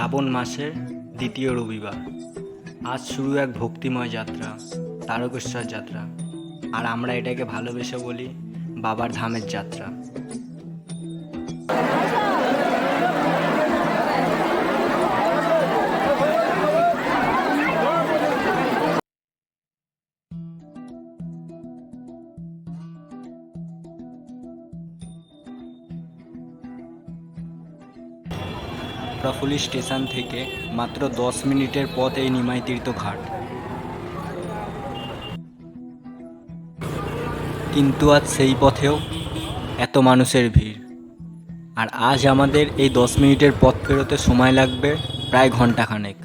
শ্রাবণ মাসের দ্বিতীয় রবিবার। আজ শুরু এক ভক্তিময় যাত্রা, তারকেশ্বর যাত্রা। আর আমরা এটাকে ভালোবেসে বলি বাবার ধামের যাত্রা। প্রফুল্লি স্টেশন থেকে মাত্র 10 মিনিটের পথ এই নিমাই তীর্থ ঘাট। কিন্তু আজ সেই পথেও এত মানুষের ভিড়। আর আজ আমাদের এই 10 মিনিটের পথ ফেরতে সময় লাগবে প্রায় ঘন্টাখানেক।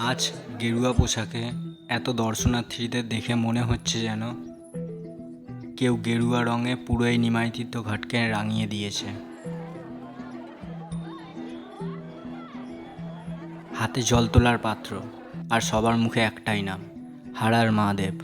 আজ গেরুয়া পোশাকে এত দর্শনার্থীদের দেখে মনে হচ্ছে যেন কেউ গেরুয়া রঙে পুরো এই নিমাই তীর্থ ঘাটকে রাঙিয়ে দিয়েছে। হাতে জল তোলার পাত্র, আর সবার মুখে একটাই নাম, হারার মহাদেব।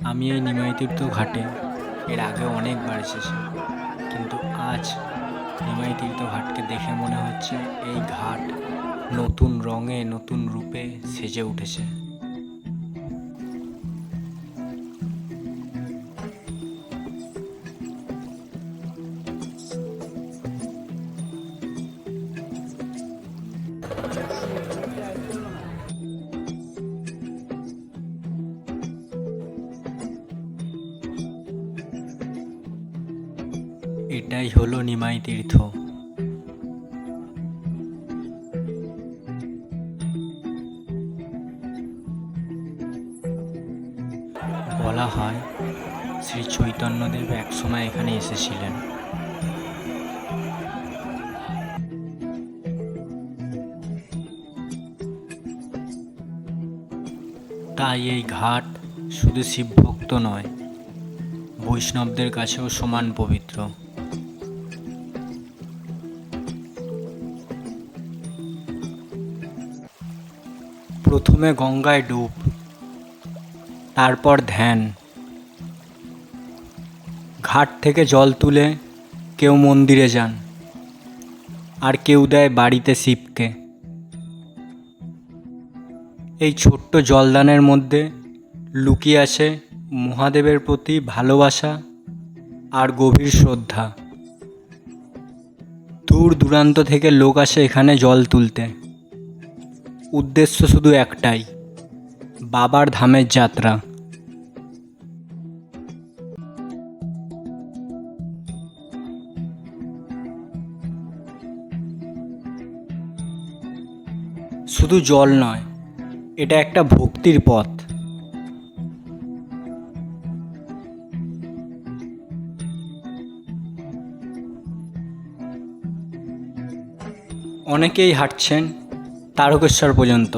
আমি এই নিমাই তীর্থ ঘাটে এর আগে অনেকবার এসেছি, কিন্তু আজ নিমাই তীর্থ ঘাটকে দেখে মনে হচ্ছে এই ঘাট নতুন রঙে নতুন রূপে সেজে উঠেছে। এটাই হলো নিমাই তীর্থ। বলা হয় শ্রী চৈতন্যদেব একসময় এখানে এসেছিলেন। তাই এই ঘাট শুধু শিবভক্ত নয়, বৈষ্ণবদের কাছেও সমান পবিত্র। প্রথমে গঙ্গায় ডুব, তারপর ধ্যান। ঘাট থেকে জল তুলে কেউ মন্দিরে যান, আর কেউ দেয় বাড়িতে শিবকে। এই ছোট্ট জলদানের মধ্যে লুকিয়ে আছে মহাদেবের প্রতি ভালোবাসা আর গভীর শ্রদ্ধা। দূর দূরান্ত থেকে লোক আসে এখানে জল তুলতে। উদ্দেশ্য শুধু একটাই, বাবার ধামের যাত্রা। শুধু জল নয়, এটা একটা ভক্তির পথ। অনেকেই হাঁটছেন তারকেশ্বর পর্যন্ত।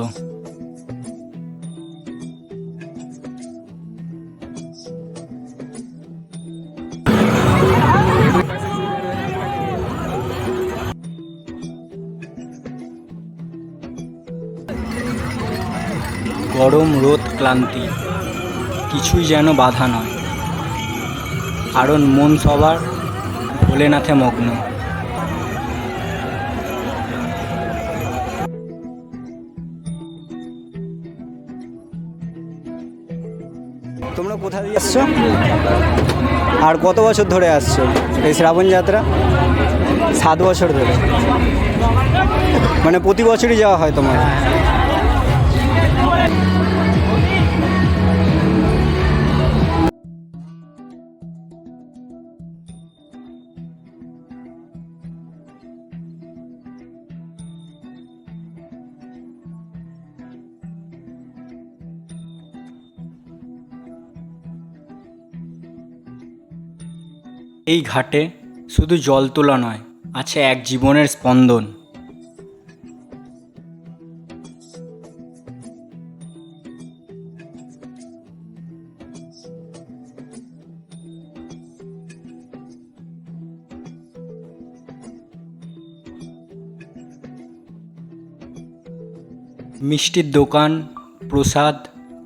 গরম রোদ ক্লান্তি কিছুই যেন বাধা নয়, কারণ মন সবার ভোলেনাথে মগ্ন। তোমরা কোথা দিয়ে আসছো আর কত বছর ধরে আসছো এই শ্রাবণ যাত্রা? 7 বছর ধরে, মানে প্রতি বছরই যাওয়া হয় তোমার? এই ঘাটে শুধু জল তোলা নয়, আছে এক জীবনের স্পন্দন। মিষ্টির দোকান, প্রসাদ,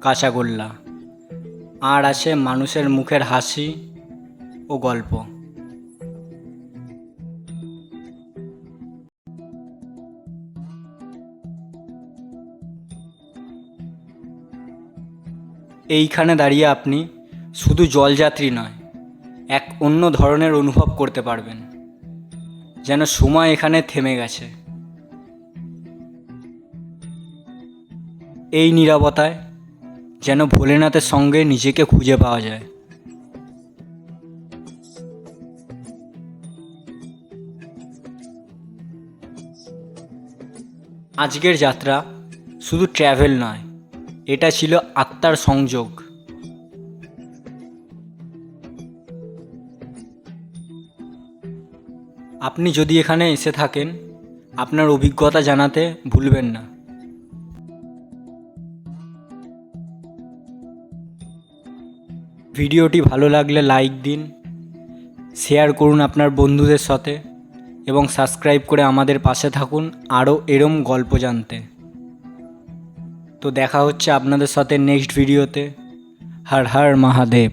কাঁচাগোল্লা, আর আছে মানুষের মুখের হাসি ও গল্প। এইখানে দাঁড়িয়ে আপনি শুধু জলযাত্রী নয়, এক অন্য ধরনের অনুভব করতে পারবেন, যেন সময় এখানে থেমে গেছে। এই নীরবতায় যেন ভোলেনাথের সঙ্গে নিজেকে খুঁজে পাওয়া যায়। আজকের যাত্রা শুধু ট্র্যাভেল নয়, এটা ছিল আত্মার সংযোগ। আপনি যদি এখানে এসে থাকেন, আপনার অভিজ্ঞতা জানাতে ভুলবেন না। ভিডিওটি ভালো লাগলে লাইক দিন, শেয়ার করুন আপনার বন্ধুদের সাথে এবং সাবস্ক্রাইব করে আমাদের পাশে থাকুন আরও এরম গল্প জানতে। তো দেখা হচ্ছে আপনাদের সাথে নেক্সট ভিডিওতে। হর হর মহাদেব।